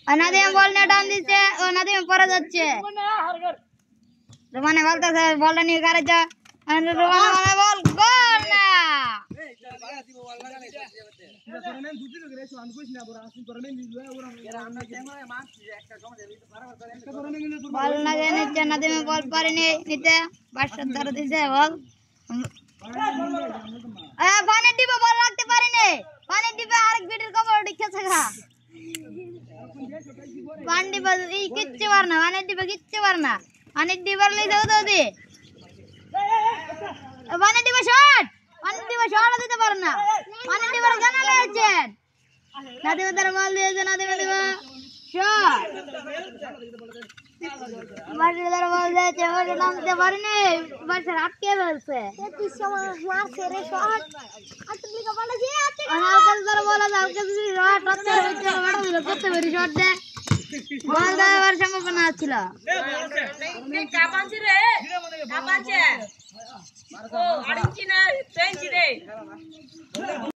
নাদিম বল নিয়ে টান দিচ্ছে ও নাদিম পরে যাচ্ছে রোমানে বলতেছে বলটা নিয়ে গাড়িতে রোমানে বল গোল না বল লাগে নিচ্ছে নাদিমে বল পারেনি নিতে বাদশা ধরে দিছে বল পানির ডিবে বল রাখতে পারিনি পানির ডিবে আরেক বিটির কবর ঢুকেছে গা পানির ডিবে কিচ্ছু পার না পানির ডিবে কিচ্ছু পার না পানির ডিবার লিয়ে যাও তো দি পানির ডিবে শট দিতে পার না পানির ডিবার কেন লিয়েছেন নাদিমে তার বল দিয়েছে নাদিমে দিবা শট বাড়িদার বল যাচ্ছে ওরে নামতে পারেনি বাড়ির আটকে ফেলছে তুই সময় মারছে রে শট আটকে বল আছে আলকাল তার বল আছে আলকাল যদি শট হচ্ছে হচ্ছে বড় দিল করতে পারি শট দে বল দেওয়ার সম্ভাবনা ছিল কাপাঞ্চি রে কাপাঞ্চি ও আড়িঞ্চি না 20 রে